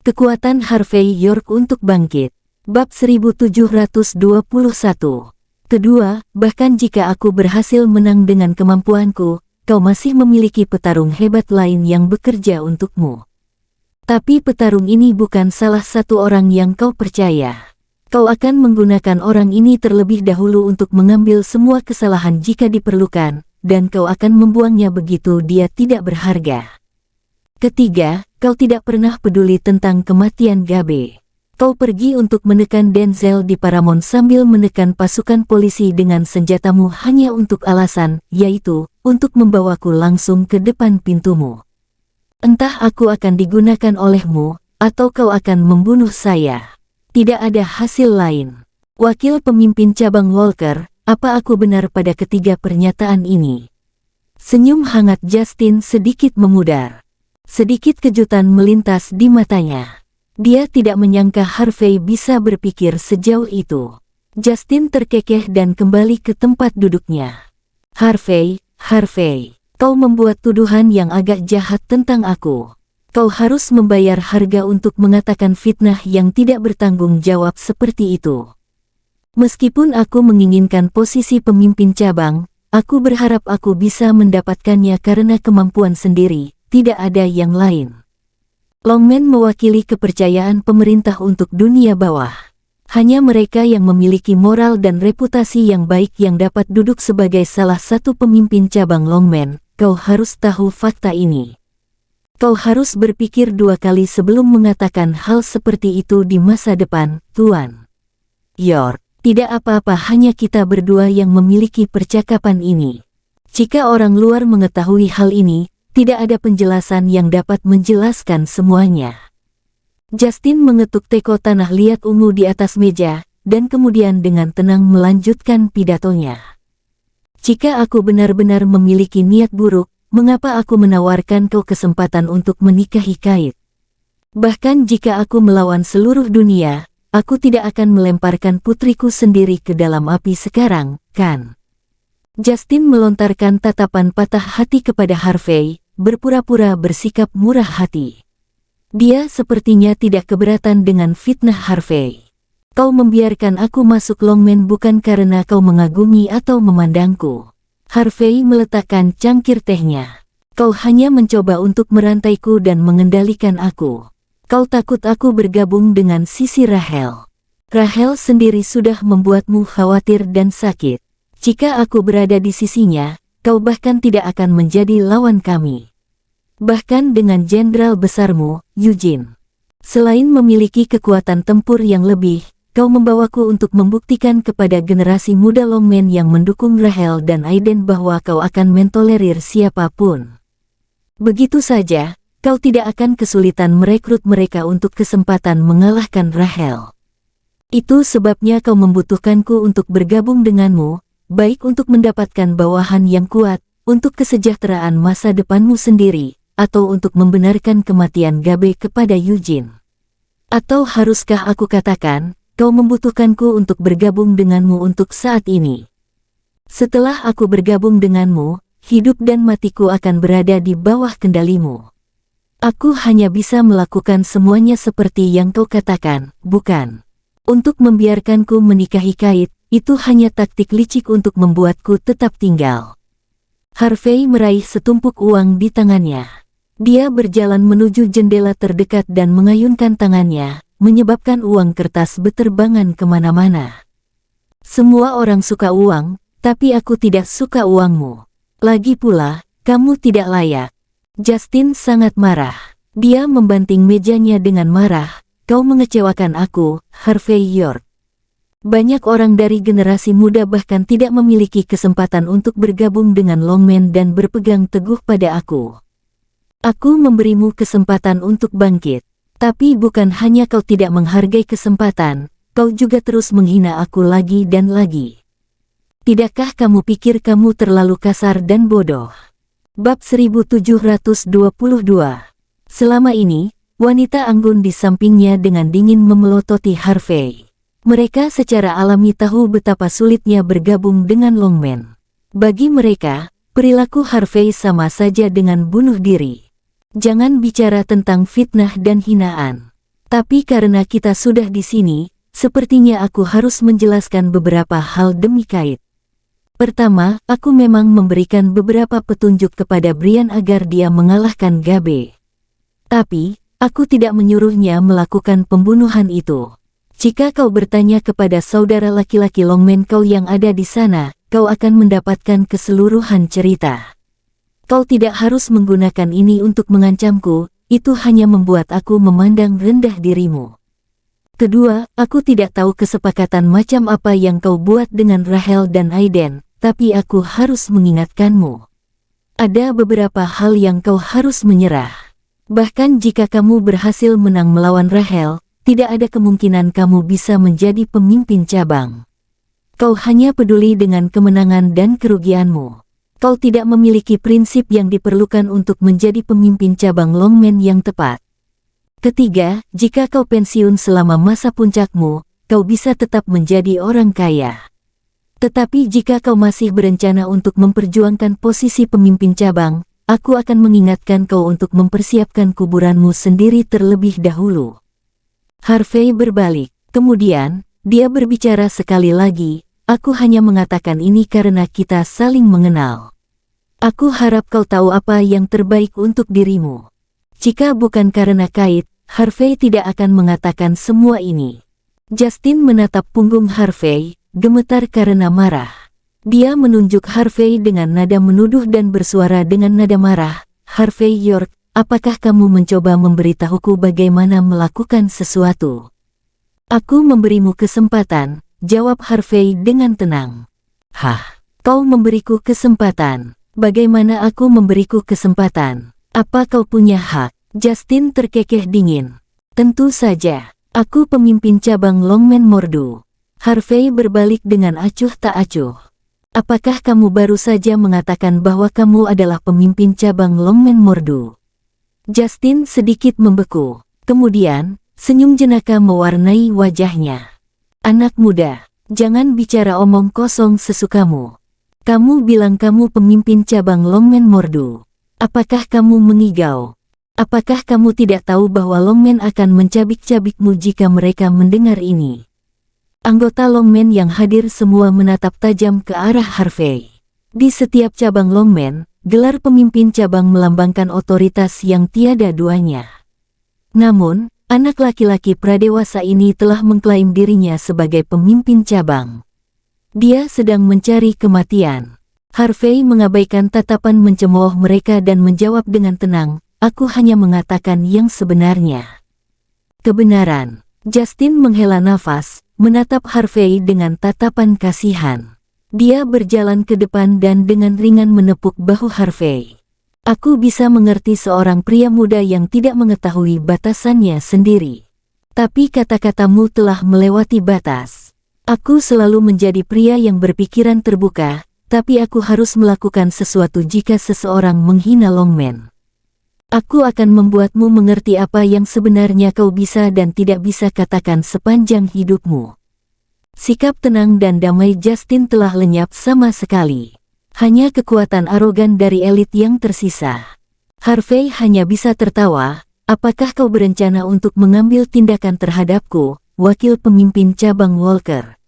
Kekuatan Harvey York untuk bangkit. Bab 1721. Kedua, bahkan jika aku berhasil menang dengan kemampuanku, kau masih memiliki petarung hebat lain yang bekerja untukmu. Tapi petarung ini bukan salah satu orang yang kau percaya. Kau akan menggunakan orang ini terlebih dahulu untuk mengambil semua kesalahan jika diperlukan, dan kau akan membuangnya begitu dia tidak berharga. Ketiga, kau tidak pernah peduli tentang kematian Gabe. Kau pergi untuk menekan Denzel di Paramount sambil menekan pasukan polisi dengan senjatamu hanya untuk alasan, yaitu, untuk membawaku langsung ke depan pintumu. Entah aku akan digunakan olehmu, atau kau akan membunuh saya. Tidak ada hasil lain. Wakil pemimpin cabang Walker, apa aku benar pada ketiga pernyataan ini? Senyum hangat Justin sedikit memudar. Sedikit kejutan melintas di matanya. Dia tidak menyangka Harvey bisa berpikir sejauh itu. Justin terkekeh dan kembali ke tempat duduknya. Harvey, kau membuat tuduhan yang agak jahat tentang aku. Kau harus membayar harga untuk mengatakan fitnah yang tidak bertanggung jawab seperti itu. Meskipun aku menginginkan posisi pemimpin cabang, aku berharap aku bisa mendapatkannya karena kemampuan sendiri. Tidak ada yang lain. Longman mewakili kepercayaan pemerintah untuk dunia bawah. Hanya mereka yang memiliki moral dan reputasi yang baik yang dapat duduk sebagai salah satu pemimpin cabang Longman. Kau harus tahu fakta ini. Kau harus berpikir dua kali sebelum mengatakan hal seperti itu di masa depan, Tuan York. Tidak apa-apa, hanya kita berdua yang memiliki percakapan ini. Jika orang luar mengetahui hal ini, tidak ada penjelasan yang dapat menjelaskan semuanya. Justin mengetuk teko tanah liat ungu di atas meja, dan kemudian dengan tenang melanjutkan pidatonya. Jika aku benar-benar memiliki niat buruk, mengapa aku menawarkan kau kesempatan untuk menikahi Kate? Bahkan jika aku melawan seluruh dunia, aku tidak akan melemparkan putriku sendiri ke dalam api sekarang, kan? Justin melontarkan tatapan patah hati kepada Harvey, berpura-pura bersikap murah hati. Dia sepertinya tidak keberatan dengan fitnah Harvey. Kau membiarkan aku masuk Longman bukan karena kau mengagumi atau memandangku. Harvey meletakkan cangkir tehnya. Kau hanya mencoba untuk merantaiku dan mengendalikan aku. Kau takut aku bergabung dengan sisi Rachel. Rachel sendiri sudah membuatmu khawatir dan sakit. Jika aku berada di sisinya, kau bahkan tidak akan menjadi lawan kami. Bahkan dengan jenderal besarmu, Eugene. Selain memiliki kekuatan tempur yang lebih, kau membawaku untuk membuktikan kepada generasi muda Longman yang mendukung Rachel dan Aiden bahwa kau akan mentolerir siapapun. Begitu saja, kau tidak akan kesulitan merekrut mereka untuk kesempatan mengalahkan Rachel. Itu sebabnya kau membutuhkanku untuk bergabung denganmu, baik untuk mendapatkan bawahan yang kuat, untuk kesejahteraan masa depanmu sendiri, atau untuk membenarkan kematian Gabe kepada Eugene. Atau haruskah aku katakan, kau membutuhkanku untuk bergabung denganmu untuk saat ini? Setelah aku bergabung denganmu, hidup dan matiku akan berada di bawah kendalimu. Aku hanya bisa melakukan semuanya seperti yang kau katakan, bukan? Untuk membiarkanku menikahi Kate, itu hanya taktik licik untuk membuatku tetap tinggal. Harvey meraih setumpuk uang di tangannya. Dia berjalan menuju jendela terdekat dan mengayunkan tangannya, menyebabkan uang kertas beterbangan kemana-mana. Semua orang suka uang, tapi aku tidak suka uangmu. Lagi pula, kamu tidak layak. Justin sangat marah. Dia membanting mejanya dengan marah. Kau mengecewakan aku, Harvey York. Banyak orang dari generasi muda bahkan tidak memiliki kesempatan untuk bergabung dengan Longman dan berpegang teguh pada aku. Aku memberimu kesempatan untuk bangkit. Tapi bukan hanya kau tidak menghargai kesempatan, kau juga terus menghina aku lagi dan lagi. Tidakkah kamu pikir kamu terlalu kasar dan bodoh? Bab 1722. Selama ini, wanita anggun di sampingnya dengan dingin memelototi Harvey. Mereka secara alami tahu betapa sulitnya bergabung dengan Longman. Bagi mereka, perilaku Harvey sama saja dengan bunuh diri. Jangan bicara tentang fitnah dan hinaan. Tapi karena kita sudah di sini, sepertinya aku harus menjelaskan beberapa hal demi Kate. Pertama, aku memang memberikan beberapa petunjuk kepada Brian agar dia mengalahkan Gabe. Tapi, aku tidak menyuruhnya melakukan pembunuhan itu. Jika kau bertanya kepada saudara laki-laki Longman kau yang ada di sana, kau akan mendapatkan keseluruhan cerita. Kau tidak harus menggunakan ini untuk mengancamku, itu hanya membuat aku memandang rendah dirimu. Kedua, aku tidak tahu kesepakatan macam apa yang kau buat dengan Rahel dan Aiden, tapi aku harus mengingatkanmu. Ada beberapa hal yang kau harus menyerah. Bahkan jika kamu berhasil menang melawan Rahel, tidak ada kemungkinan kamu bisa menjadi pemimpin cabang. Kau hanya peduli dengan kemenangan dan kerugianmu. Kau tidak memiliki prinsip yang diperlukan untuk menjadi pemimpin cabang Longman yang tepat. Ketiga, jika kau pensiun selama masa puncakmu, kau bisa tetap menjadi orang kaya. Tetapi jika kau masih berencana untuk memperjuangkan posisi pemimpin cabang, aku akan mengingatkan kau untuk mempersiapkan kuburanmu sendiri terlebih dahulu. Harvey berbalik. Kemudian, dia berbicara sekali lagi, aku hanya mengatakan ini karena kita saling mengenal. Aku harap kau tahu apa yang terbaik untuk dirimu. Jika bukan karena Kate, Harvey tidak akan mengatakan semua ini. Justin menatap punggung Harvey, gemetar karena marah. Dia menunjuk Harvey dengan nada menuduh dan bersuara dengan nada marah. Harvey York, apakah kamu mencoba memberitahuku bagaimana melakukan sesuatu? Aku memberimu kesempatan, jawab Harvey dengan tenang. Hah, kau memberiku kesempatan? Bagaimana aku memberiku kesempatan? Apa kau punya hak? Justin terkekeh dingin. Tentu saja, aku pemimpin cabang Longman Mordu. Harvey berbalik dengan acuh tak acuh. Apakah kamu baru saja mengatakan bahwa kamu adalah pemimpin cabang Longman Mordu? Justin sedikit membeku. Kemudian, senyum jenaka mewarnai wajahnya. Anak muda, jangan bicara omong kosong sesukamu. Kamu bilang kamu pemimpin cabang Longman Mordu. Apakah kamu mengigau? Apakah kamu tidak tahu bahwa Longman akan mencabik-cabikmu jika mereka mendengar ini? Anggota Longman yang hadir semua menatap tajam ke arah Harvey. Di setiap cabang Longman, gelar pemimpin cabang melambangkan otoritas yang tiada duanya. Namun, anak laki-laki pradewasa ini telah mengklaim dirinya sebagai pemimpin cabang. Dia sedang mencari kematian. Harvey mengabaikan tatapan mencemooh mereka dan menjawab dengan tenang, aku hanya mengatakan yang sebenarnya. Kebenaran. Justin menghela nafas, menatap Harvey dengan tatapan kasihan. Dia berjalan ke depan dan dengan ringan menepuk bahu Harvey. Aku bisa mengerti seorang pria muda yang tidak mengetahui batasannya sendiri. Tapi kata-katamu telah melewati batas. Aku selalu menjadi pria yang berpikiran terbuka, tapi aku harus melakukan sesuatu jika seseorang menghina Longman. Aku akan membuatmu mengerti apa yang sebenarnya kau bisa dan tidak bisa katakan sepanjang hidupmu. Sikap tenang dan damai Justin telah lenyap sama sekali. Hanya kekuatan arogan dari elit yang tersisa. Harvey hanya bisa tertawa, apakah kau berencana untuk mengambil tindakan terhadapku, wakil pemimpin cabang Walker?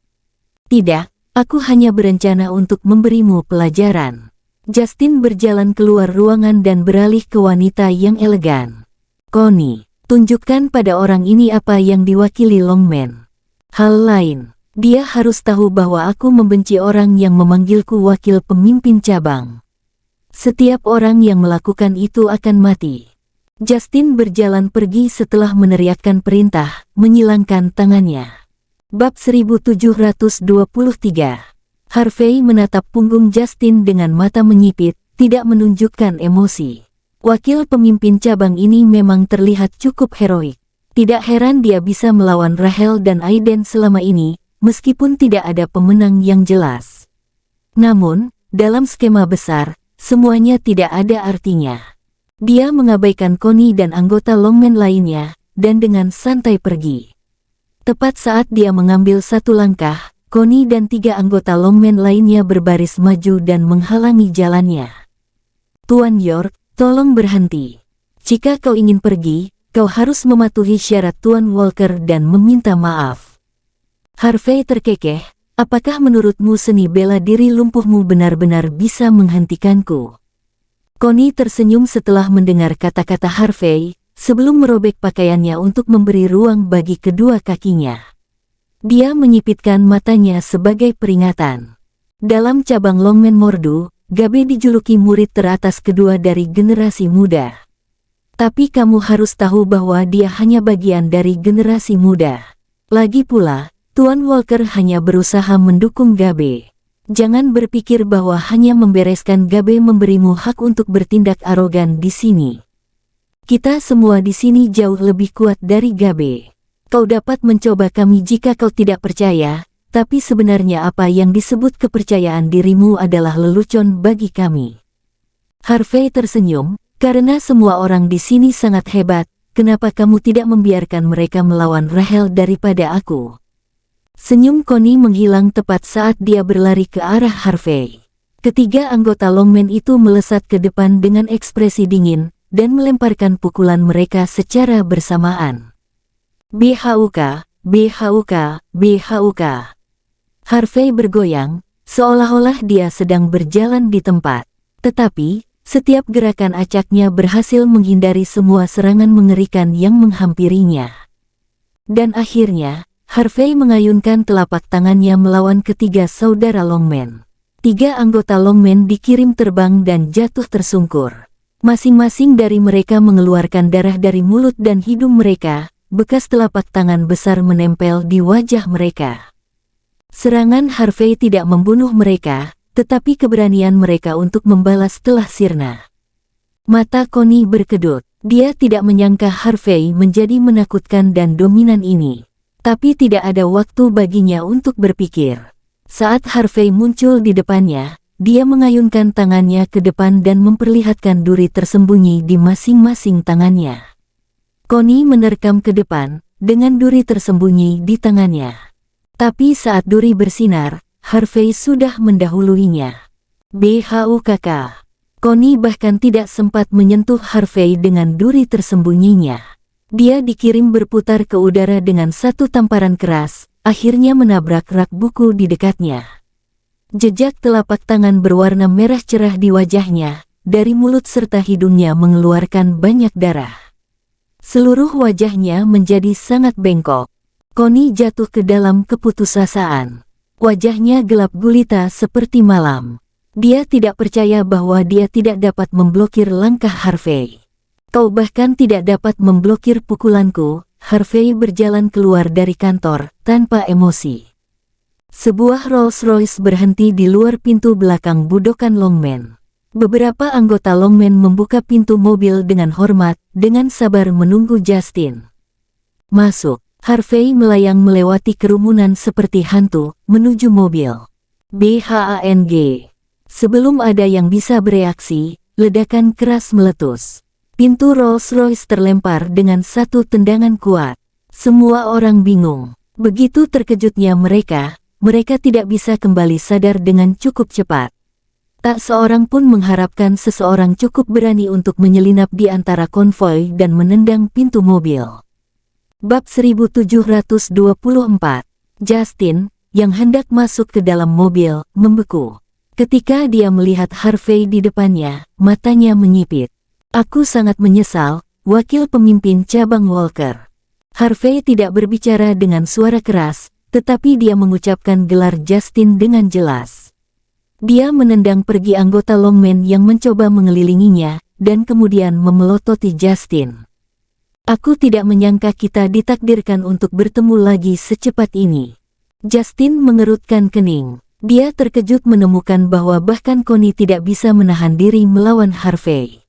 Tidak, aku hanya berencana untuk memberimu pelajaran. Justin berjalan keluar ruangan dan beralih ke wanita yang elegan. Connie, tunjukkan pada orang ini apa yang diwakili Longman. Hal lain, dia harus tahu bahwa aku membenci orang yang memanggilku wakil pemimpin cabang. Setiap orang yang melakukan itu akan mati. Justin berjalan pergi setelah meneriakkan perintah, menyilangkan tangannya. Bab 1723. Harvey menatap punggung Justin dengan mata menyipit, tidak menunjukkan emosi. Wakil pemimpin cabang ini memang terlihat cukup heroik. Tidak heran dia bisa melawan Rahel dan Aiden selama ini, meskipun tidak ada pemenang yang jelas. Namun, dalam skema besar, semuanya tidak ada artinya. Dia mengabaikan Connie dan anggota Longman lainnya, dan dengan santai pergi. Tepat saat dia mengambil satu langkah, Connie dan 3 anggota Longman lainnya berbaris maju dan menghalangi jalannya. Tuan York, tolong berhenti. Jika kau ingin pergi, kau harus mematuhi syarat Tuan Walker dan meminta maaf. Harvey terkekeh, apakah menurutmu seni bela diri lumpuhmu benar-benar bisa menghentikanku? Connie tersenyum setelah mendengar kata-kata Harvey, sebelum merobek pakaiannya untuk memberi ruang bagi kedua kakinya. Dia menyipitkan matanya sebagai peringatan. Dalam cabang Longmen Mordu, Gabe dijuluki murid teratas kedua dari generasi muda. Tapi kamu harus tahu bahwa dia hanya bagian dari generasi muda. Lagi pula, Tuan Walker hanya berusaha mendukung Gabe. Jangan berpikir bahwa hanya membereskan Gabe memberimu hak untuk bertindak arogan di sini. Kita semua di sini jauh lebih kuat dari Gabe. Kau dapat mencoba kami jika kau tidak percaya, tapi sebenarnya apa yang disebut kepercayaan dirimu adalah lelucon bagi kami. Harvey tersenyum, karena semua orang di sini sangat hebat, kenapa kamu tidak membiarkan mereka melawan Rahel daripada aku? Senyum Connie menghilang tepat saat dia berlari ke arah Harvey. Ketiga anggota Longmen itu melesat ke depan dengan ekspresi dingin, dan melemparkan pukulan mereka secara bersamaan. BHUK, BHUK, BHUK. Harvey bergoyang, seolah-olah dia sedang berjalan di tempat. Tetapi, setiap gerakan acaknya berhasil menghindari semua serangan mengerikan yang menghampirinya. Dan akhirnya, Harvey mengayunkan telapak tangannya melawan ketiga saudara Longmen. 3 anggota Longmen dikirim terbang dan jatuh tersungkur. Masing-masing dari mereka mengeluarkan darah dari mulut dan hidung mereka, bekas telapak tangan besar menempel di wajah mereka. Serangan Harvey tidak membunuh mereka, tetapi keberanian mereka untuk membalas telah sirna. Mata Connie berkedut. Dia tidak menyangka Harvey menjadi menakutkan dan dominan ini. Tapi tidak ada waktu baginya untuk berpikir. Saat Harvey muncul di depannya, dia mengayunkan tangannya ke depan dan memperlihatkan duri tersembunyi di masing-masing tangannya. Connie menerkam ke depan, dengan duri tersembunyi di tangannya. Tapi saat duri bersinar, Harvey sudah mendahuluinya. BHUKK. Connie bahkan tidak sempat menyentuh Harvey dengan duri tersembunyinya. Dia dikirim berputar ke udara dengan satu tamparan keras, akhirnya menabrak rak buku di dekatnya. Jejak telapak tangan berwarna merah cerah di wajahnya, dari mulut serta hidungnya mengeluarkan banyak darah. Seluruh wajahnya menjadi sangat bengkok. Connie jatuh ke dalam keputusasaan. Wajahnya gelap gulita seperti malam. Dia tidak percaya bahwa dia tidak dapat memblokir langkah Harvey. Kau bahkan tidak dapat memblokir pukulanku. Harvey berjalan keluar dari kantor, tanpa emosi. Sebuah Rolls-Royce berhenti di luar pintu belakang budokan Longmen. Beberapa anggota Longmen membuka pintu mobil dengan hormat, dengan sabar menunggu Justin. Masuk. Harvey melayang melewati kerumunan seperti hantu, menuju mobil. BHANG. Sebelum ada yang bisa bereaksi, ledakan keras meletus. Pintu Rolls-Royce terlempar dengan satu tendangan kuat. Semua orang bingung. Begitu terkejutnya mereka tidak bisa kembali sadar dengan cukup cepat. Tak seorang pun mengharapkan seseorang cukup berani untuk menyelinap di antara konvoi dan menendang pintu mobil. Bab 1724. Justin, yang hendak masuk ke dalam mobil, membeku. Ketika dia melihat Harvey di depannya, matanya menyipit. Aku sangat menyesal, wakil pemimpin cabang Walker. Harvey tidak berbicara dengan suara keras, tetapi dia mengucapkan gelar Justin dengan jelas. Dia menendang pergi anggota Longmen yang mencoba mengelilinginya, dan kemudian memelototi Justin. Aku tidak menyangka kita ditakdirkan untuk bertemu lagi secepat ini. Justin mengerutkan kening. Dia terkejut menemukan bahwa bahkan Connie tidak bisa menahan diri melawan Harvey.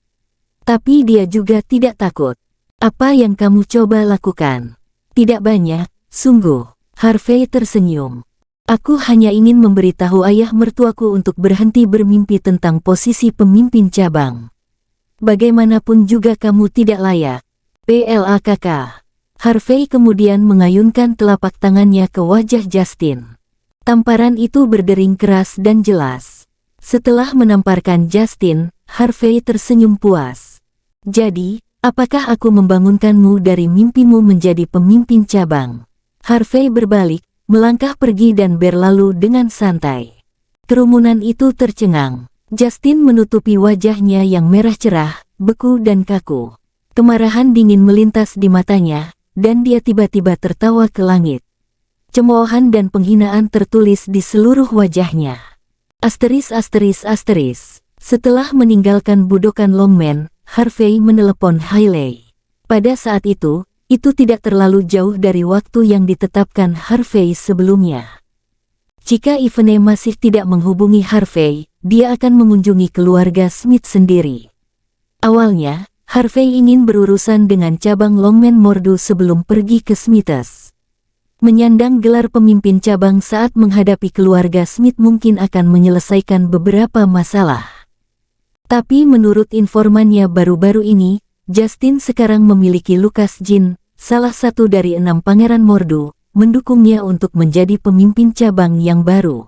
Tapi dia juga tidak takut. Apa yang kamu coba lakukan? Tidak banyak, sungguh. Harvey tersenyum. Aku hanya ingin memberitahu ayah mertuaku untuk berhenti bermimpi tentang posisi pemimpin cabang. Bagaimanapun juga kamu tidak layak. PLAKK. Harvey kemudian mengayunkan telapak tangannya ke wajah Justin. Tamparan itu berdering keras dan jelas. Setelah menamparkan Justin, Harvey tersenyum puas. Jadi, Apakah aku membangunkanmu dari mimpimu menjadi pemimpin cabang? Harvey berbalik, melangkah pergi dan berlalu dengan santai. Kerumunan itu tercengang. Justin menutupi wajahnya yang merah cerah, beku dan kaku. Kemarahan dingin melintas di matanya, dan dia tiba-tiba tertawa ke langit. Cemoohan dan penghinaan tertulis di seluruh wajahnya. Asteris asteris asteris. Setelah meninggalkan budokan Longman, Harvey menelepon Hailey. Pada saat itu tidak terlalu jauh dari waktu yang ditetapkan Harvey sebelumnya. Jika Ivene masih tidak menghubungi Harvey, dia akan mengunjungi keluarga Smith sendiri. Awalnya, Harvey ingin berurusan dengan cabang Longman Mordu sebelum pergi ke Smiths. Menyandang gelar pemimpin cabang saat menghadapi keluarga Smith mungkin akan menyelesaikan beberapa masalah. Tapi menurut informannya baru-baru ini, Justin sekarang memiliki Lucas Jin, salah satu dari 6 pangeran Mordu, mendukungnya untuk menjadi pemimpin cabang yang baru.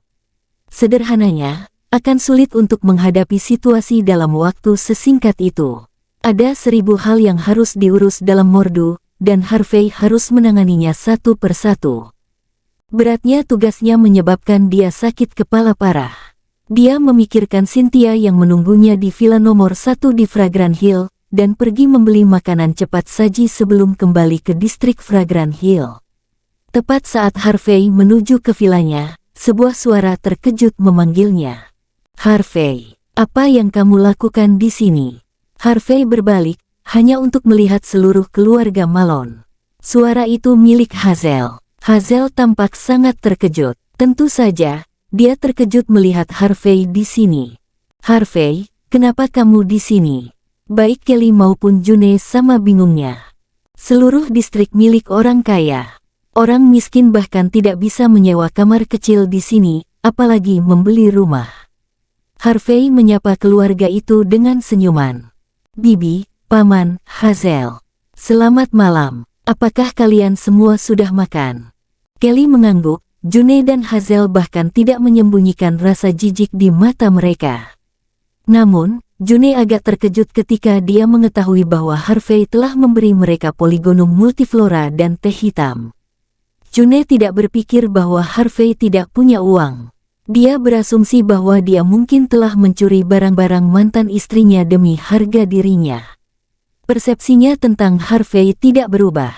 Sederhananya, akan sulit untuk menghadapi situasi dalam waktu sesingkat itu. Ada 1000 hal yang harus diurus dalam Mordu, dan Harvey harus menanganinya satu persatu. Beratnya tugasnya menyebabkan dia sakit kepala parah. Dia memikirkan Cynthia yang menunggunya di villa nomor 1 di Fragrant Hill, dan pergi membeli makanan cepat saji sebelum kembali ke distrik Fragrant Hill. Tepat saat Harvey menuju ke villanya, sebuah suara terkejut memanggilnya. Harvey, apa yang kamu lakukan di sini? Harvey berbalik, hanya untuk melihat seluruh keluarga Malone. Suara itu milik Hazel. Hazel tampak sangat terkejut. Tentu saja, dia terkejut melihat Harvey di sini. Harvey, kenapa kamu di sini? Baik Kelly maupun June sama bingungnya. Seluruh distrik milik orang kaya. Orang miskin bahkan tidak bisa menyewa kamar kecil di sini, apalagi membeli rumah. Harvey menyapa keluarga itu dengan senyuman. Bibi, Paman, Hazel. Selamat malam. Apakah kalian semua sudah makan? Kelly mengangguk. June dan Hazel bahkan tidak menyembunyikan rasa jijik di mata mereka. Namun, June agak terkejut ketika dia mengetahui bahwa Harvey telah memberi mereka poligonum multiflora dan teh hitam. June tidak berpikir bahwa Harvey tidak punya uang. Dia berasumsi bahwa dia mungkin telah mencuri barang-barang mantan istrinya demi harga dirinya. Persepsinya tentang Harvey tidak berubah.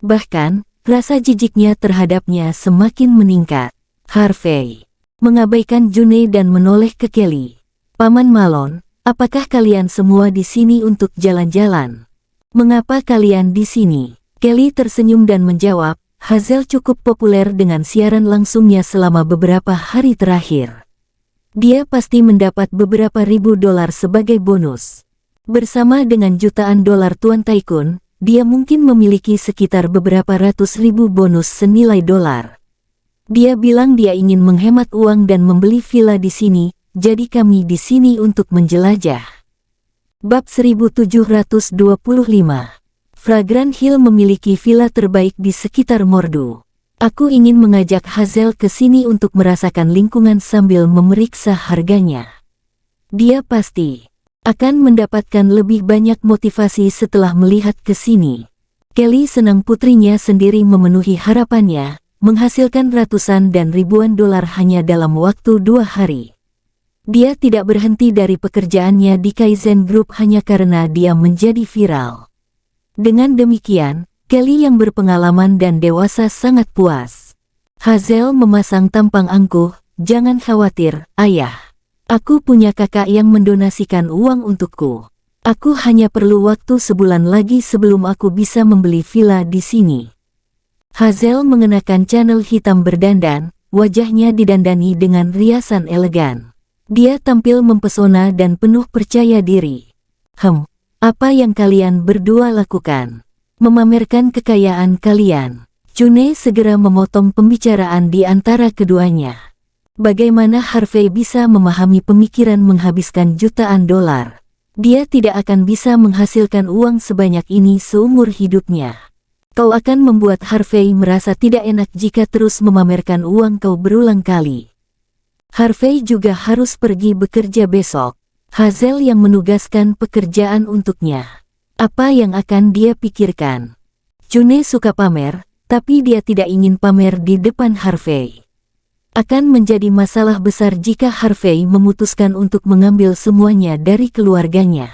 Bahkan, rasa jijiknya terhadapnya semakin meningkat. Harvey mengabaikan June dan menoleh ke Kelly. Paman Malone, apakah kalian semua di sini untuk jalan-jalan? Mengapa kalian di sini? Kelly tersenyum dan menjawab, Hazel cukup populer dengan siaran langsungnya selama beberapa hari terakhir. Dia pasti mendapat beberapa ribu dolar sebagai bonus. Bersama dengan jutaan dolar Tuan Tycoon, dia mungkin memiliki sekitar beberapa ratus ribu bonus senilai dolar. Dia bilang dia ingin menghemat uang dan membeli villa di sini, jadi kami di sini untuk menjelajah. Bab 1725. Fragrant Hill memiliki villa terbaik di sekitar Mordu. Aku ingin mengajak Hazel ke sini untuk merasakan lingkungan sambil memeriksa harganya. Dia pasti akan mendapatkan lebih banyak motivasi setelah melihat ke sini. Kelly senang putrinya sendiri memenuhi harapannya, menghasilkan ratusan dan ribuan dolar hanya dalam waktu 2 hari. Dia tidak berhenti dari pekerjaannya di Kaizen Group hanya karena dia menjadi viral. Dengan demikian, Kelly yang berpengalaman dan dewasa sangat puas. Hazel memasang tampang angkuh, jangan khawatir, ayah. Aku punya kakak yang mendonasikan uang untukku. Aku hanya perlu waktu sebulan lagi sebelum aku bisa membeli villa di sini. Hazel mengenakan channel hitam berdandan, wajahnya didandani dengan riasan elegan. Dia tampil mempesona dan penuh percaya diri. Apa yang kalian berdua lakukan? Memamerkan kekayaan kalian. June segera memotong pembicaraan di antara keduanya. Bagaimana Harvey bisa memahami pemikiran menghabiskan jutaan dolar? Dia tidak akan bisa menghasilkan uang sebanyak ini seumur hidupnya. Kau akan membuat Harvey merasa tidak enak jika terus memamerkan uang kau berulang kali. Harvey juga harus pergi bekerja besok. Hazel yang menugaskan pekerjaan untuknya. Apa yang akan dia pikirkan? June suka pamer, tapi dia tidak ingin pamer di depan Harvey. Akan menjadi masalah besar jika Harvey memutuskan untuk mengambil semuanya dari keluarganya.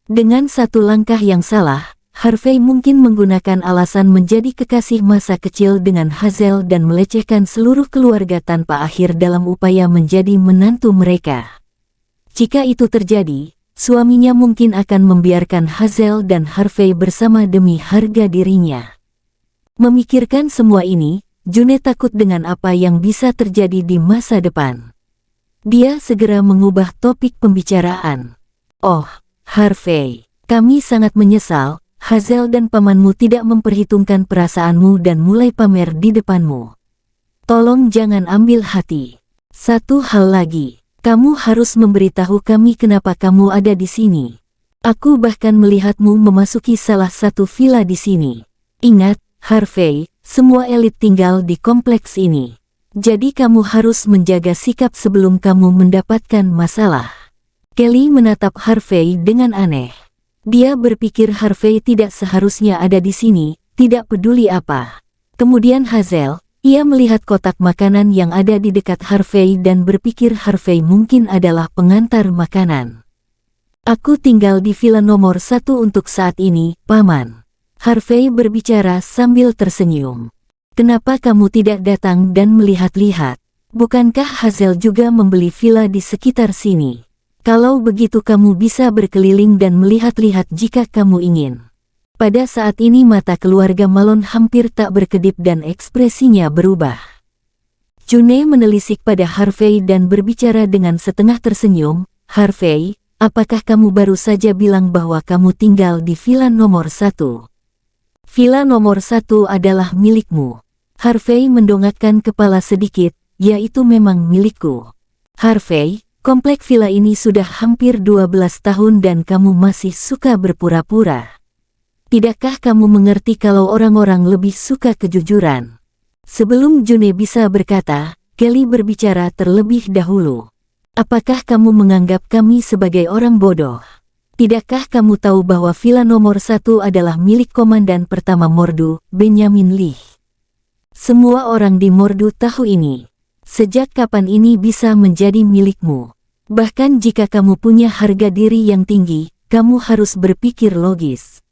Dengan satu langkah yang salah, Harvey mungkin menggunakan alasan menjadi kekasih masa kecil dengan Hazel dan melecehkan seluruh keluarga tanpa akhir dalam upaya menjadi menantu mereka. Jika itu terjadi, suaminya mungkin akan membiarkan Hazel dan Harvey bersama demi harga dirinya. Memikirkan semua ini, June takut dengan apa yang bisa terjadi di masa depan. Dia segera mengubah topik pembicaraan. "Oh, Harvey, kami sangat menyesal, Hazel dan pamanmu tidak memperhitungkan perasaanmu dan mulai pamer di depanmu. Tolong jangan ambil hati. Satu hal lagi, kamu harus memberitahu kami kenapa kamu ada di sini. Aku bahkan melihatmu memasuki salah satu villa di sini. Ingat, Harvey, semua elit tinggal di kompleks ini. Jadi kamu harus menjaga sikap sebelum kamu mendapatkan masalah." Kelly menatap Harvey dengan aneh. Dia berpikir Harvey tidak seharusnya ada di sini, tidak peduli apa. Kemudian Hazel, ia melihat kotak makanan yang ada di dekat Harvey dan berpikir Harvey mungkin adalah pengantar makanan. "Aku tinggal di villa nomor 1 untuk saat ini, Paman." Harvey berbicara sambil tersenyum. "Kenapa kamu tidak datang dan melihat-lihat? Bukankah Hazel juga membeli villa di sekitar sini? Kalau begitu kamu bisa berkeliling dan melihat-lihat jika kamu ingin." Pada saat ini mata keluarga Malone hampir tak berkedip dan ekspresinya berubah. June menelisik pada Harvey dan berbicara dengan setengah tersenyum. "Harvey, apakah kamu baru saja bilang bahwa kamu tinggal di villa nomor 1? Villa nomor 1 adalah milikmu." Harvey mendongakkan kepala sedikit. "Ya, itu memang milikku. Harvey, komplek villa ini sudah hampir 12 tahun dan kamu masih suka berpura-pura. Tidakkah kamu mengerti kalau orang-orang lebih suka kejujuran?" Sebelum June bisa berkata, Kelly berbicara terlebih dahulu. "Apakah kamu menganggap kami sebagai orang bodoh? Tidakkah kamu tahu bahwa villa nomor 1 adalah milik Komandan Pertama Mordu, Benjamin Lee? Semua orang di Mordu tahu ini. Sejak kapan ini bisa menjadi milikmu? Bahkan jika kamu punya harga diri yang tinggi, kamu harus berpikir logis.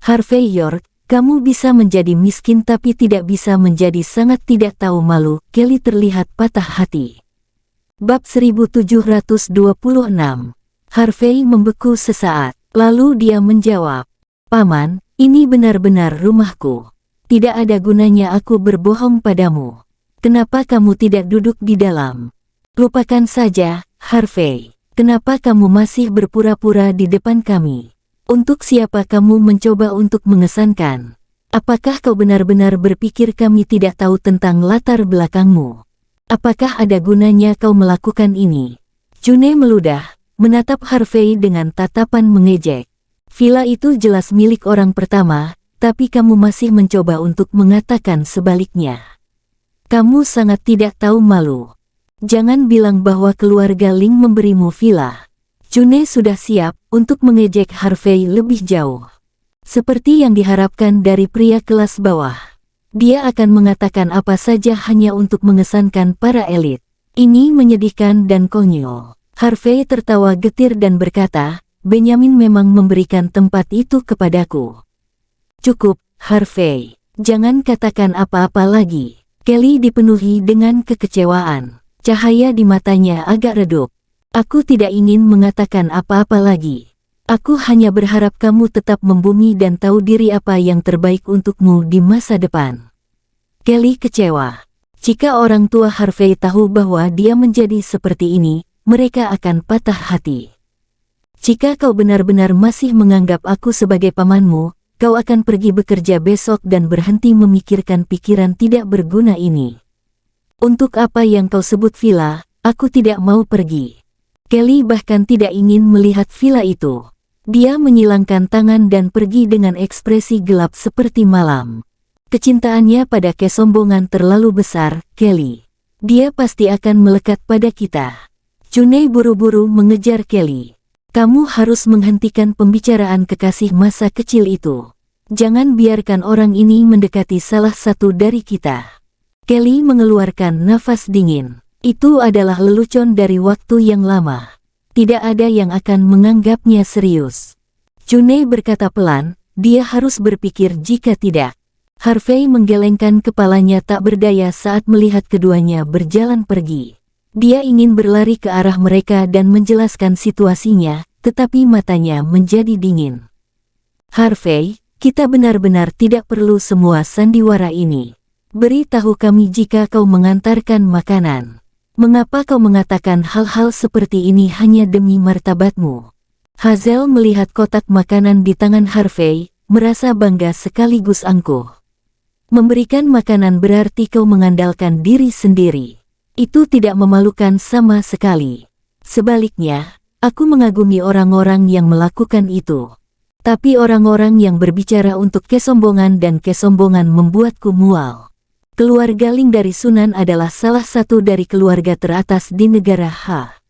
Harvey York, kamu bisa menjadi miskin tapi tidak bisa menjadi sangat tidak tahu malu." Kelly terlihat patah hati. Bab 1726. Harvey membeku sesaat, lalu dia menjawab, "Paman, ini benar-benar rumahku. Tidak ada gunanya aku berbohong padamu. Kenapa kamu tidak duduk di dalam? Lupakan saja, Harvey. Kenapa kamu masih berpura-pura di depan kami? Untuk siapa kamu mencoba untuk mengesankan? Apakah kau benar-benar berpikir kami tidak tahu tentang latar belakangmu? Apakah ada gunanya kau melakukan ini?" June meludah, menatap Harvey dengan tatapan mengejek. "Villa itu jelas milik orang pertama, tapi kamu masih mencoba untuk mengatakan sebaliknya. Kamu sangat tidak tahu malu. Jangan bilang bahwa keluarga Ling memberimu villa." June sudah siap untuk mengejek Harvey lebih jauh. Seperti yang diharapkan dari pria kelas bawah. Dia akan mengatakan apa saja hanya untuk mengesankan para elit. Ini menyedihkan dan konyol. Harvey tertawa getir dan berkata, "Benjamin memang memberikan tempat itu kepadaku." "Cukup, Harvey. Jangan katakan apa-apa lagi." Kelly dipenuhi dengan kekecewaan. Cahaya di matanya agak redup. "Aku tidak ingin mengatakan apa-apa lagi. Aku hanya berharap kamu tetap membumi dan tahu diri apa yang terbaik untukmu di masa depan." Kelly kecewa. Jika orang tua Harvey tahu bahwa dia menjadi seperti ini, mereka akan patah hati. "Jika kau benar-benar masih menganggap aku sebagai pamanmu, kau akan pergi bekerja besok dan berhenti memikirkan pikiran tidak berguna ini. Untuk apa yang kau sebut villa, aku tidak mau pergi." Kelly bahkan tidak ingin melihat villa itu. Dia menyilangkan tangan dan pergi dengan ekspresi gelap seperti malam. Kecintaannya pada kesombongan terlalu besar, Kelly. Dia pasti akan melekat pada kita. June buru-buru mengejar Kelly. Kamu harus menghentikan pembicaraan kekasih masa kecil itu. Jangan biarkan orang ini mendekati salah satu dari kita. Kelly mengeluarkan nafas dingin. Itu adalah lelucon dari waktu yang lama. Tidak ada yang akan menganggapnya serius. Chune berkata pelan, dia harus berpikir jika tidak. Harvey menggelengkan kepalanya tak berdaya saat melihat keduanya berjalan pergi. Dia ingin berlari ke arah mereka dan menjelaskan situasinya, tetapi matanya menjadi dingin. Harvey, kita benar-benar tidak perlu semua sandiwara ini. Beritahu kami jika kau mengantarkan makanan. Mengapa kau mengatakan hal-hal seperti ini hanya demi martabatmu? Hazel melihat kotak makanan di tangan Harvey, merasa bangga sekaligus angkuh. Memberikan makanan berarti kau mengandalkan diri sendiri. Itu tidak memalukan sama sekali. Sebaliknya, aku mengagumi orang-orang yang melakukan itu. Tapi orang-orang yang berbicara untuk kesombongan dan kesombongan membuatku mual. Keluarga Ling dari Sunan adalah salah satu dari keluarga teratas di negara Ha.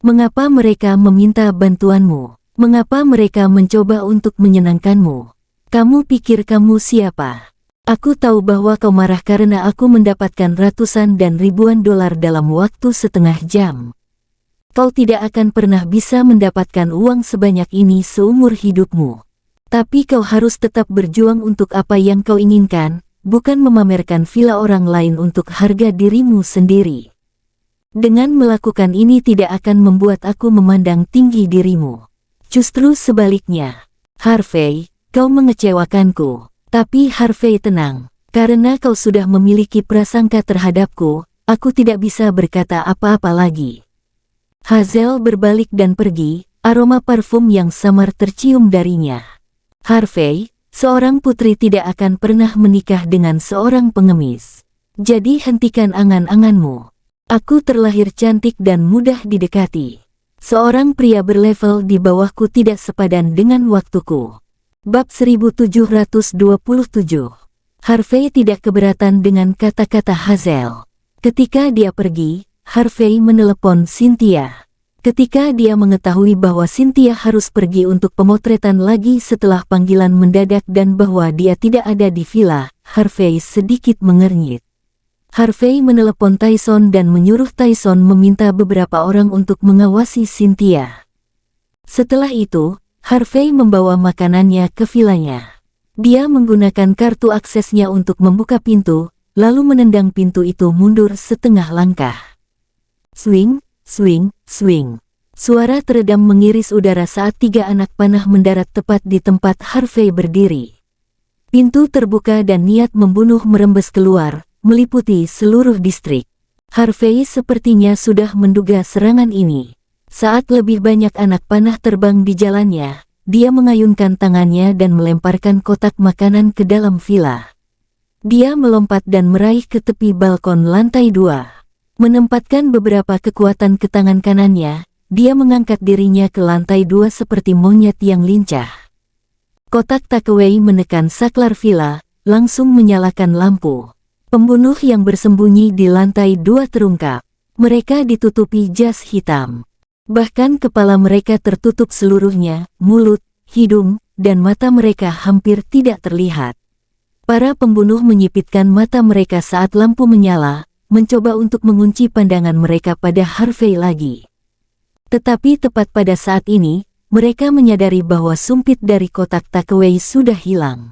Mengapa mereka meminta bantuanmu? Mengapa mereka mencoba untuk menyenangkanmu? Kamu pikir kamu siapa? Aku tahu bahwa kau marah karena aku mendapatkan ratusan dan ribuan dolar dalam waktu setengah jam. Kau tidak akan pernah bisa mendapatkan uang sebanyak ini seumur hidupmu. Tapi kau harus tetap berjuang untuk apa yang kau inginkan, bukan memamerkan villa orang lain untuk harga dirimu sendiri. Dengan melakukan ini tidak akan membuat aku memandang tinggi dirimu. Justru sebaliknya. Harvey, kau mengecewakanku. Tapi Harvey tenang, karena kau sudah memiliki prasangka terhadapku, aku tidak bisa berkata apa-apa lagi. Hazel berbalik dan pergi, aroma parfum yang samar tercium darinya. Harvey, seorang putri tidak akan pernah menikah dengan seorang pengemis. Jadi hentikan angan-anganmu. Aku terlahir cantik dan mudah didekati. Seorang pria berlevel di bawahku tidak sepadan dengan waktuku. Bab 1727. Harvey tidak keberatan dengan kata-kata Hazel. Ketika dia pergi, Harvey menelepon Cynthia. Ketika dia mengetahui bahwa Cynthia harus pergi untuk pemotretan lagi setelah panggilan mendadak dan bahwa dia tidak ada di villa, Harvey sedikit mengernyit. Harvey menelepon Tyson dan menyuruh Tyson meminta beberapa orang untuk mengawasi Cynthia. Setelah itu, Harvey membawa makanannya ke villanya. Dia menggunakan kartu aksesnya untuk membuka pintu, lalu menendang pintu itu mundur setengah langkah. Swing, swing, swing. Suara teredam mengiris udara saat 3 anak panah mendarat tepat di tempat Harvey berdiri. Pintu terbuka dan niat membunuh merembes keluar, meliputi seluruh distrik. Harvey sepertinya sudah menduga serangan ini. Saat lebih banyak anak panah terbang di jalannya, dia mengayunkan tangannya dan melemparkan kotak makanan ke dalam villa. Dia melompat dan meraih ke tepi balkon lantai 2. Menempatkan beberapa kekuatan ke tangan kanannya, dia mengangkat dirinya ke lantai 2 seperti monyet yang lincah. Kotak takeaway menekan saklar villa, langsung menyalakan lampu. Pembunuh yang bersembunyi di lantai 2 terungkap. Mereka ditutupi jas hitam. Bahkan kepala mereka tertutup seluruhnya, mulut, hidung, dan mata mereka hampir tidak terlihat. Para pembunuh menyipitkan mata mereka saat lampu menyala, mencoba untuk mengunci pandangan mereka pada Harvey lagi. Tetapi tepat pada saat ini, mereka menyadari bahwa sumpit dari kotak takeaway sudah hilang.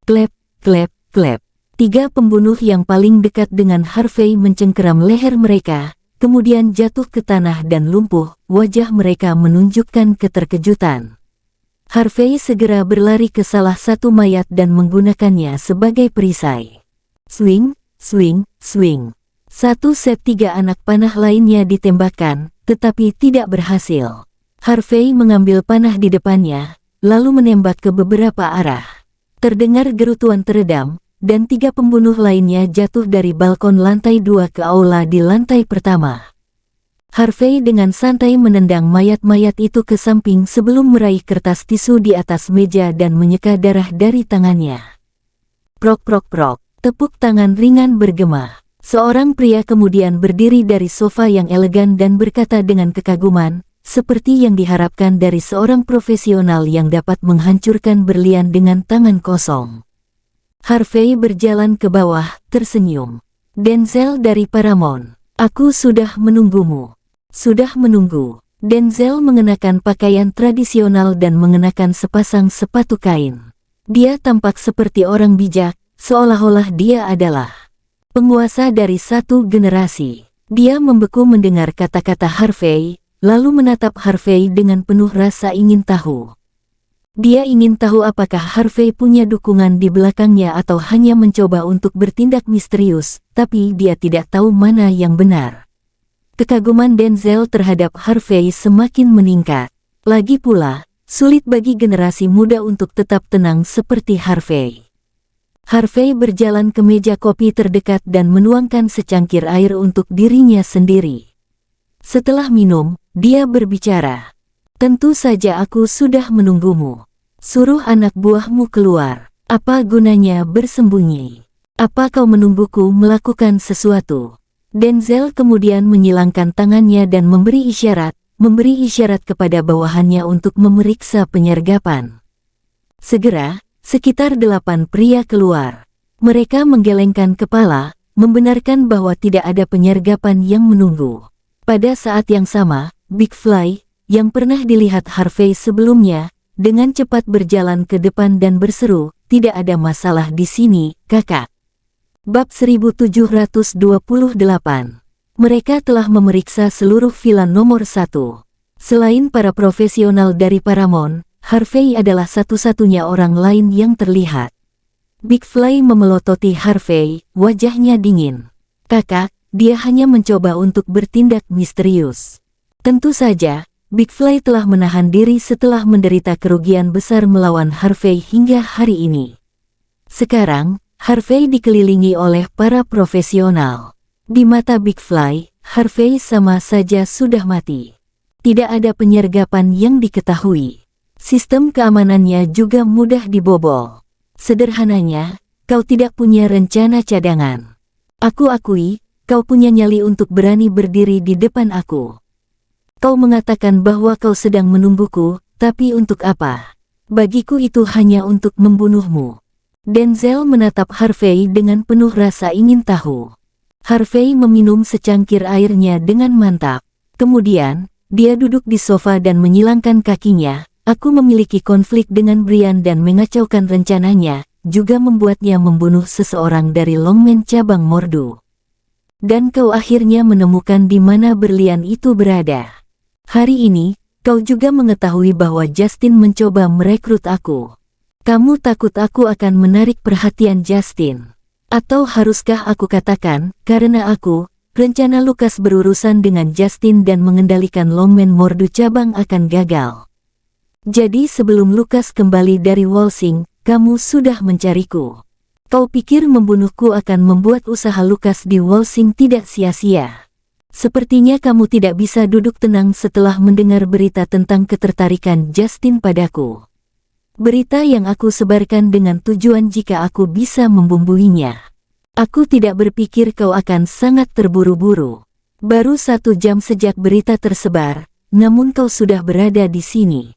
Klep, klep, klep. 3 pembunuh yang paling dekat dengan Harvey mencengkeram leher mereka, kemudian jatuh ke tanah dan lumpuh, wajah mereka menunjukkan keterkejutan. Harvey segera berlari ke salah satu mayat dan menggunakannya sebagai perisai. Swing, swing, swing. Satu set 3 anak panah lainnya ditembakkan, tetapi tidak berhasil. Harvey mengambil panah di depannya, lalu menembak ke beberapa arah. Terdengar gerutuan teredam, dan 3 pembunuh lainnya jatuh dari balkon lantai 2 ke aula di lantai pertama. Harvey dengan santai menendang mayat-mayat itu ke samping sebelum meraih kertas tisu di atas meja dan menyeka darah dari tangannya. Prok prok prok, tepuk tangan ringan bergema. Seorang pria kemudian berdiri dari sofa yang elegan dan berkata dengan kekaguman, seperti yang diharapkan dari seorang profesional yang dapat menghancurkan berlian dengan tangan kosong. Harvey berjalan ke bawah, tersenyum. Denzel dari Paramount, aku sudah menunggumu. Sudah menunggu. Denzel mengenakan pakaian tradisional dan mengenakan sepasang sepatu kain. Dia tampak seperti orang bijak, seolah-olah dia adalah penguasa dari satu generasi. Dia membeku mendengar kata-kata Harvey, lalu menatap Harvey dengan penuh rasa ingin tahu. Dia ingin tahu apakah Harvey punya dukungan di belakangnya atau hanya mencoba untuk bertindak misterius, tapi dia tidak tahu mana yang benar. Kekaguman Denzel terhadap Harvey semakin meningkat. Lagi pula, sulit bagi generasi muda untuk tetap tenang seperti Harvey. Harvey berjalan ke meja kopi terdekat dan menuangkan secangkir air untuk dirinya sendiri. Setelah minum, dia berbicara. Tentu saja aku sudah menunggumu. Suruh anak buahmu keluar. Apa gunanya bersembunyi? Apa kau menungguku melakukan sesuatu? Denzel kemudian menyilangkan tangannya dan memberi isyarat kepada bawahannya untuk memeriksa penyergapan. Segera, sekitar 8 pria keluar. Mereka menggelengkan kepala, membenarkan bahwa tidak ada penyergapan yang menunggu. Pada saat yang sama, Big Fly, yang pernah dilihat Harvey sebelumnya, dengan cepat berjalan ke depan dan berseru, "Tidak ada masalah di sini, kakak." Bab 1728. Mereka telah memeriksa seluruh villa nomor 1. Selain para profesional dari Paramount, Harvey adalah satu-satunya orang lain yang terlihat. Big Fly memelototi Harvey, wajahnya dingin. Kakak, dia hanya mencoba untuk bertindak misterius. Tentu saja, Big Fly telah menahan diri setelah menderita kerugian besar melawan Harvey hingga hari ini. Sekarang, Harvey dikelilingi oleh para profesional. Di mata Big Fly, Harvey sama saja sudah mati. Tidak ada penyergapan yang diketahui. Sistem keamanannya juga mudah dibobol. Sederhananya, kau tidak punya rencana cadangan. Aku akui, kau punya nyali untuk berani berdiri di depan aku. Kau mengatakan bahwa kau sedang menungguku, tapi untuk apa? Bagiku itu hanya untuk membunuhmu. Denzel menatap Harvey dengan penuh rasa ingin tahu. Harvey meminum secangkir airnya dengan mantap. Kemudian, dia duduk di sofa dan menyilangkan kakinya. Aku memiliki konflik dengan Brian dan mengacaukan rencananya, juga membuatnya membunuh seseorang dari Longmen cabang Mordu. Dan kau akhirnya menemukan di mana berlian itu berada. Hari ini, kau juga mengetahui bahwa Justin mencoba merekrut aku. Kamu takut aku akan menarik perhatian Justin? Atau haruskah aku katakan, karena rencana Lucas berurusan dengan Justin dan mengendalikan Longmen Mordu cabang akan gagal. Jadi sebelum Lucas kembali dari Walsing, kamu sudah mencariku. Kau pikir membunuhku akan membuat usaha Lucas di Walsing tidak sia-sia. Sepertinya kamu tidak bisa duduk tenang setelah mendengar berita tentang ketertarikan Justin padaku. Berita yang aku sebarkan dengan tujuan jika aku bisa membumbuinya. Aku tidak berpikir kau akan sangat terburu-buru. Baru 1 jam sejak berita tersebar, namun kau sudah berada di sini.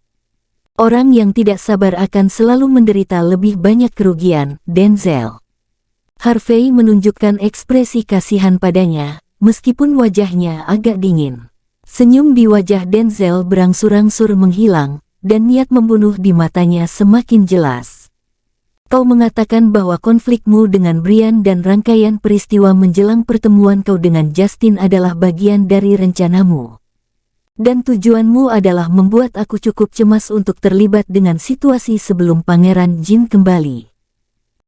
Orang yang tidak sabar akan selalu menderita lebih banyak kerugian, Denzel. Harvey menunjukkan ekspresi kasihan padanya, meskipun wajahnya agak dingin. Senyum di wajah Denzel berangsur-angsur menghilang, dan niat membunuh di matanya semakin jelas. Kau mengatakan bahwa konflikmu dengan Brian dan rangkaian peristiwa menjelang pertemuan kau dengan Justin adalah bagian dari rencanamu. Dan tujuanmu adalah membuat aku cukup cemas untuk terlibat dengan situasi sebelum Pangeran Jin kembali.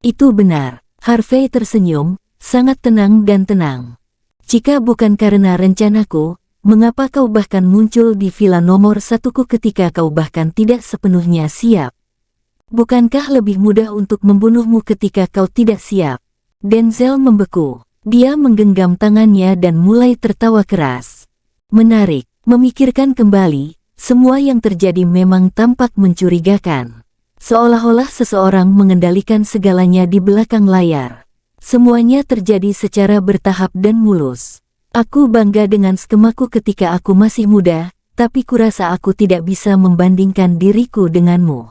Itu benar. Harvey tersenyum, sangat tenang dan tenang. Jika bukan karena rencanaku, mengapa kau bahkan muncul di villa nomor 1ku ketika kau bahkan tidak sepenuhnya siap? Bukankah lebih mudah untuk membunuhmu ketika kau tidak siap? Denzel membeku. Dia menggenggam tangannya dan mulai tertawa keras. Menarik. Memikirkan kembali, semua yang terjadi memang tampak mencurigakan. Seolah-olah seseorang mengendalikan segalanya di belakang layar. Semuanya terjadi secara bertahap dan mulus. Aku bangga dengan skemaku ketika aku masih muda, tapi kurasa aku tidak bisa membandingkan diriku denganmu.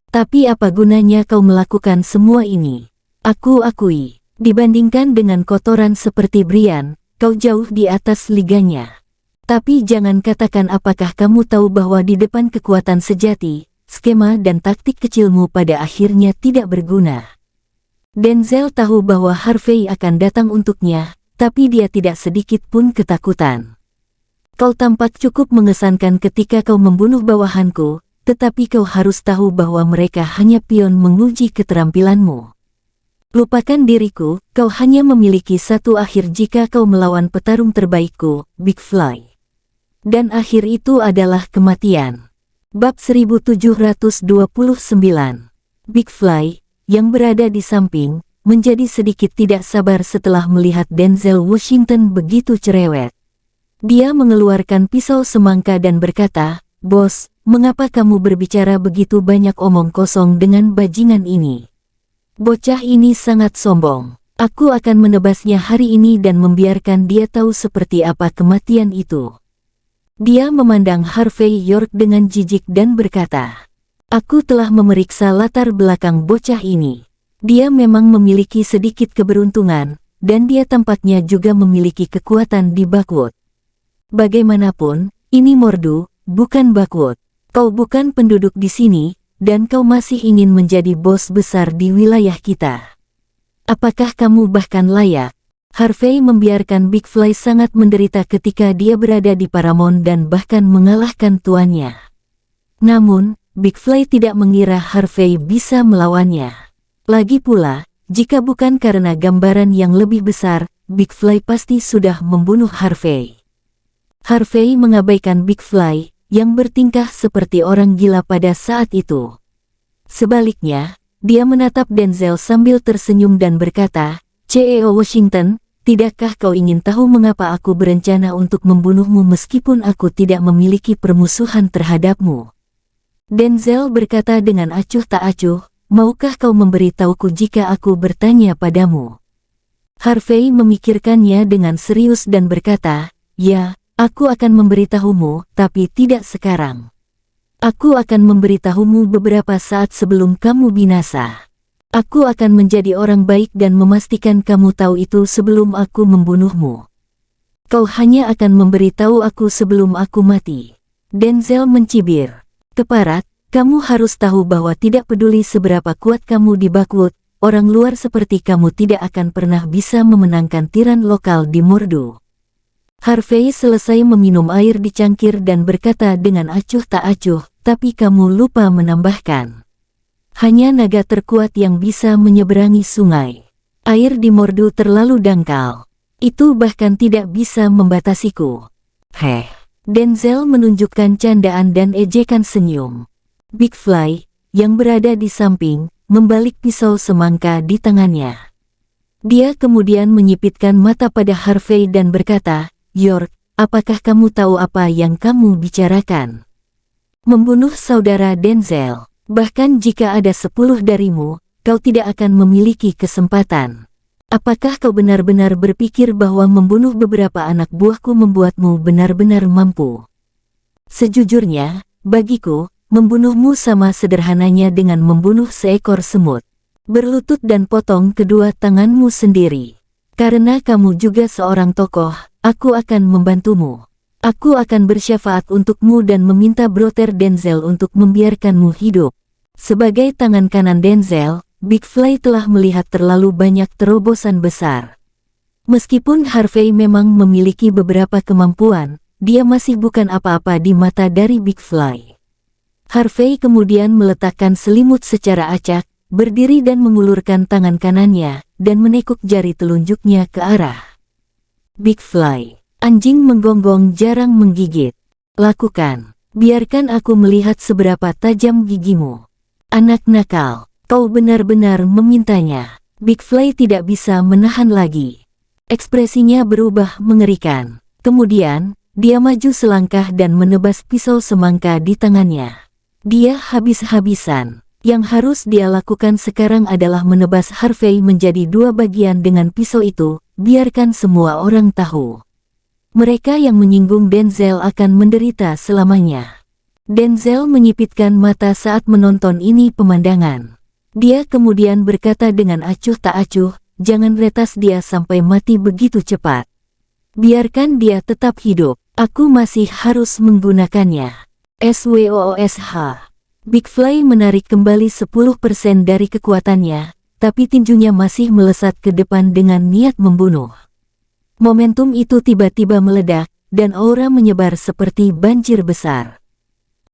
Tapi apa gunanya kau melakukan semua ini? Aku akui, dibandingkan dengan kotoran seperti Brian, kau jauh di atas liganya. Tapi jangan katakan apakah kamu tahu bahwa di depan kekuatan sejati, skema dan taktik kecilmu pada akhirnya tidak berguna. Denzel tahu bahwa Harvey akan datang untuknya, tapi dia tidak sedikit pun ketakutan. Kau tampak cukup mengesankan ketika kau membunuh bawahanku, tetapi kau harus tahu bahwa mereka hanya pion menguji keterampilanmu. Lupakan diriku, kau hanya memiliki satu akhir jika kau melawan petarung terbaikku, Big Fly. Dan akhir itu adalah kematian. Bab 1729. Big Fly, yang berada di samping, menjadi sedikit tidak sabar setelah melihat Denzel Washington begitu cerewet. Dia mengeluarkan pisau semangka dan berkata, "Bos, mengapa kamu berbicara begitu banyak omong kosong dengan bajingan ini? Bocah ini sangat sombong. Aku akan menebasnya hari ini dan membiarkan dia tahu seperti apa kematian itu." Dia memandang Harvey York dengan jijik dan berkata, "Aku telah memeriksa latar belakang bocah ini. Dia memang memiliki sedikit keberuntungan, dan dia tampaknya juga memiliki kekuatan di Buckwood. Bagaimanapun, ini Mordu, bukan Buckwood. Kau bukan penduduk di sini, dan kau masih ingin menjadi bos besar di wilayah kita. Apakah kamu bahkan layak?" Harvey membiarkan Big Fly sangat menderita ketika dia berada di Paramount dan bahkan mengalahkan tuannya. Namun, Big Fly tidak mengira Harvey bisa melawannya. Lagi pula, jika bukan karena gambaran yang lebih besar, Big Fly pasti sudah membunuh Harvey. Harvey mengabaikan Big Fly, yang bertingkah seperti orang gila pada saat itu. Sebaliknya, dia menatap Denzel sambil tersenyum dan berkata, "CEO Washington, tidakkah kau ingin tahu mengapa aku berencana untuk membunuhmu meskipun aku tidak memiliki permusuhan terhadapmu?" Denzel berkata dengan acuh tak acuh, "Maukah kau memberitahuku jika aku bertanya padamu?" Harvey memikirkannya dengan serius dan berkata, "Ya, aku akan memberitahumu, tapi tidak sekarang. Aku akan memberitahumu beberapa saat sebelum kamu binasa. Aku akan menjadi orang baik dan memastikan kamu tahu itu sebelum aku membunuhmu. Kau hanya akan memberitahu aku sebelum aku mati." Denzel mencibir, "Keparat, kamu harus tahu bahwa tidak peduli seberapa kuat kamu di Buckwood, orang luar seperti kamu tidak akan pernah bisa memenangkan tiran lokal di Mordu." Harvey selesai meminum air di cangkir dan berkata dengan acuh tak acuh, "Tapi kamu lupa menambahkan. Hanya naga terkuat yang bisa menyeberangi sungai. Air di Mordu terlalu dangkal. Itu bahkan tidak bisa membatasiku." Heh. Denzel menunjukkan candaan dan ejekan senyum. Big Fly, yang berada di samping, membalik pisau semangka di tangannya. Dia kemudian menyipitkan mata pada Harvey dan berkata, "York, apakah kamu tahu apa yang kamu bicarakan? Membunuh saudara Denzel. Bahkan jika ada 10 darimu, kau tidak akan memiliki kesempatan. Apakah kau benar-benar berpikir bahwa membunuh beberapa anak buahku membuatmu benar-benar mampu? Sejujurnya, bagiku, membunuhmu sama sederhananya dengan membunuh seekor semut. Berlutut dan potong kedua tanganmu sendiri. Karena kamu juga seorang tokoh, aku akan membantumu. Aku akan bersyafaat untukmu dan meminta Brother Denzel untuk membiarkanmu hidup." Sebagai tangan kanan Denzel, Big Fly telah melihat terlalu banyak terobosan besar. Meskipun Harvey memang memiliki beberapa kemampuan, dia masih bukan apa-apa di mata dari Big Fly. Harvey kemudian meletakkan selimut secara acak, berdiri dan mengulurkan tangan kanannya, dan menekuk jari telunjuknya ke arah Big Fly. "Anjing menggonggong jarang menggigit. Lakukan. Biarkan aku melihat seberapa tajam gigimu. Anak nakal, kau benar-benar memintanya." Big Fly tidak bisa menahan lagi. Ekspresinya berubah mengerikan. Kemudian, dia maju selangkah dan menebas pisau semangka di tangannya. Dia habis-habisan. Yang harus dia lakukan sekarang adalah menebas Harvey menjadi 2 bagian dengan pisau itu, biarkan semua orang tahu. Mereka yang menyinggung Denzel akan menderita selamanya. Denzel menyipitkan mata saat menonton ini pemandangan. Dia kemudian berkata dengan acuh tak acuh, jangan retas dia sampai mati begitu cepat. Biarkan dia tetap hidup, aku masih harus menggunakannya. SWOOSH. Big Fly menarik kembali 10% dari kekuatannya, tapi tinjunya masih melesat ke depan dengan niat membunuh. Momentum itu tiba-tiba meledak, dan aura menyebar seperti banjir besar.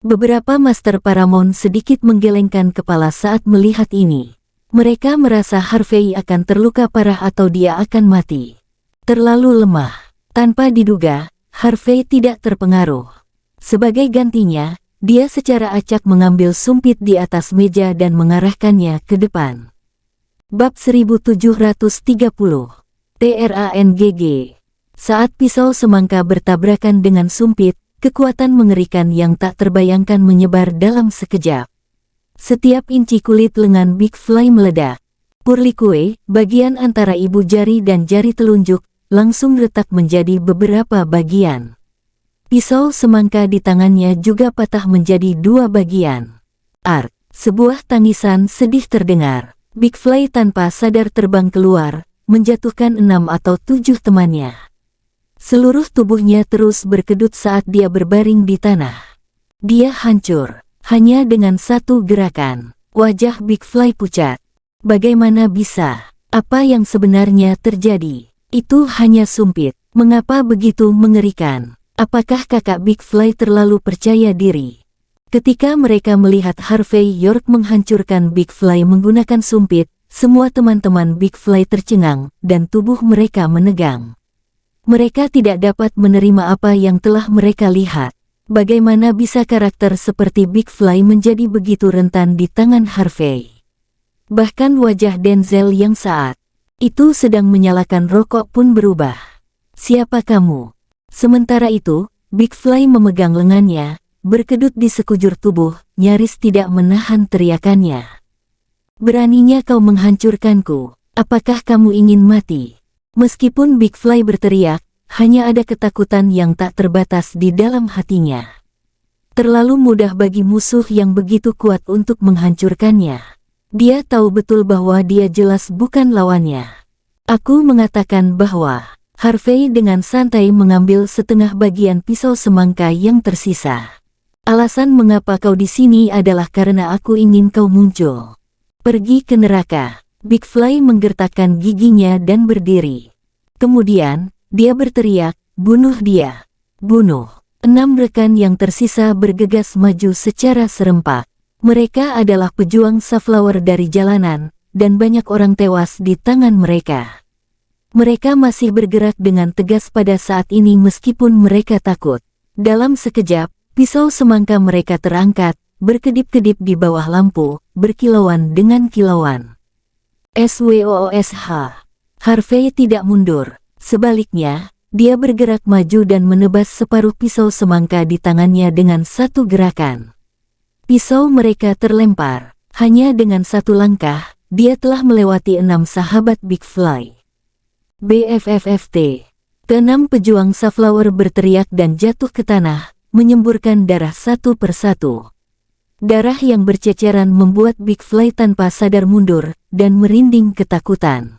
Beberapa Master Paramount sedikit menggelengkan kepala saat melihat ini. Mereka merasa Harvey akan terluka parah atau dia akan mati. Terlalu lemah. Tanpa diduga, Harvey tidak terpengaruh. Sebagai gantinya, dia secara acak mengambil sumpit di atas meja dan mengarahkannya ke depan. Bab 1730. TRANGG. Saat pisau semangka bertabrakan dengan sumpit, kekuatan mengerikan yang tak terbayangkan menyebar dalam sekejap. Setiap inci kulit lengan Big Fly meledak. Purlikue, bagian antara ibu jari dan jari telunjuk, langsung retak menjadi beberapa bagian. Pisau semangka di tangannya juga patah menjadi 2 bagian. Ark, sebuah tangisan sedih terdengar. Big Fly tanpa sadar terbang keluar, menjatuhkan 6 atau 7 temannya. Seluruh tubuhnya terus berkedut saat dia berbaring di tanah. Dia hancur, hanya dengan satu gerakan. Wajah Big Fly pucat. Bagaimana bisa? Apa yang sebenarnya terjadi? Itu hanya sumpit. Mengapa begitu mengerikan? Apakah kakak Big Fly terlalu percaya diri? Ketika mereka melihat Harvey York menghancurkan Big Fly menggunakan sumpit, semua teman-teman Big Fly tercengang, dan tubuh mereka menegang. Mereka tidak dapat menerima apa yang telah mereka lihat. Bagaimana bisa karakter seperti Big Fly menjadi begitu rentan di tangan Harvey? Bahkan wajah Denzel yang saat itu sedang menyalakan rokok pun berubah. Siapa kamu? Sementara itu, Big Fly memegang lengannya, berkedut di sekujur tubuh, nyaris tidak menahan teriakannya. Beraninya kau menghancurkanku? Apakah kamu ingin mati? Meskipun Big Fly berteriak, hanya ada ketakutan yang tak terbatas di dalam hatinya. Terlalu mudah bagi musuh yang begitu kuat untuk menghancurkannya. Dia tahu betul bahwa dia jelas bukan lawannya. Aku mengatakan bahwa Harvey dengan santai mengambil setengah bagian pisau semangka yang tersisa. Alasan mengapa kau di sini adalah karena aku ingin kau muncul. Pergi ke neraka. Big Fly menggertakkan giginya dan berdiri. Kemudian, dia berteriak, bunuh dia. Bunuh. 6 rekan yang tersisa bergegas maju secara serempak. Mereka adalah pejuang Safflower dari jalanan, dan banyak orang tewas di tangan mereka. Mereka masih bergerak dengan tegas pada saat ini meskipun mereka takut. Dalam sekejap, pisau semangka mereka terangkat, berkedip-kedip di bawah lampu, berkilauan dengan kilauan. SWOOSH. Harvey tidak mundur. Sebaliknya, dia bergerak maju dan menebas separuh pisau semangka di tangannya dengan satu gerakan. Pisau mereka terlempar. Hanya dengan satu langkah, dia telah melewati 6 sahabat Big Fly. BFFFT. Keenam pejuang Safflower berteriak dan jatuh ke tanah, menyemburkan darah satu persatu. Darah yang berceceran membuat Big Fly tanpa sadar mundur, dan merinding ketakutan.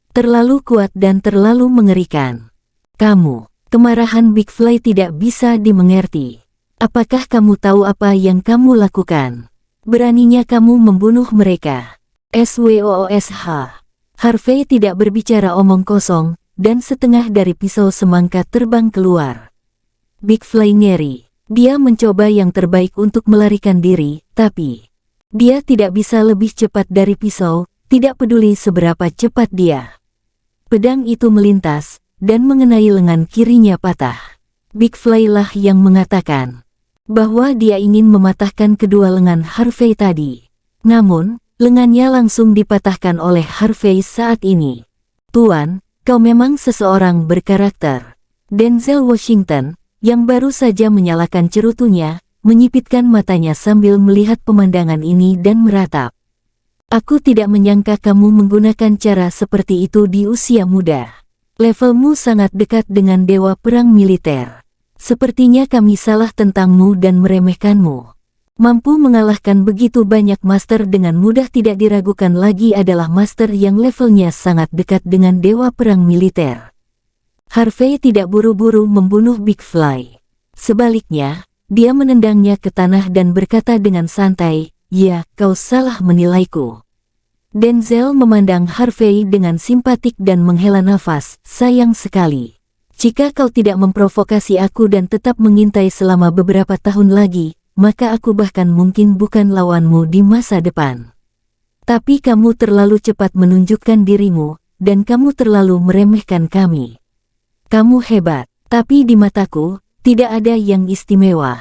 Terlalu kuat dan terlalu mengerikan. Kamu, kemarahan Big Fly tidak bisa dimengerti. Apakah kamu tahu apa yang kamu lakukan? Beraninya kamu membunuh mereka. SWOOSH. Harvey tidak berbicara omong kosong, dan setengah dari pisau semangka terbang keluar. Big Fly ngeri. Dia mencoba yang terbaik untuk melarikan diri, tapi dia tidak bisa lebih cepat dari pisau, tidak peduli seberapa cepat dia. Pedang itu melintas, dan mengenai lengan kirinya patah. Big Fly lah yang mengatakan bahwa dia ingin mematahkan kedua lengan Harvey tadi. Namun, lengannya langsung dipatahkan oleh Harvey saat ini. Tuan, kau memang seseorang berkarakter. Denzel Washington, yang baru saja menyalakan cerutunya, menyipitkan matanya sambil melihat pemandangan ini dan meratap. Aku tidak menyangka kamu menggunakan cara seperti itu di usia muda. Levelmu sangat dekat dengan dewa perang militer. Sepertinya kami salah tentangmu dan meremehkanmu. Mampu mengalahkan begitu banyak master dengan mudah tidak diragukan lagi adalah master yang levelnya sangat dekat dengan dewa perang militer. Harvey tidak buru-buru membunuh Big Fly. Sebaliknya, dia menendangnya ke tanah dan berkata dengan santai, "Ya, kau salah menilaiku." Denzel memandang Harvey dengan simpatik dan menghela nafas, "Sayang sekali. Jika kau tidak memprovokasi aku dan tetap mengintai selama beberapa tahun lagi, maka aku bahkan mungkin bukan lawanmu di masa depan. Tapi kamu terlalu cepat menunjukkan dirimu, dan kamu terlalu meremehkan kami. Kamu hebat, tapi di mataku, tidak ada yang istimewa."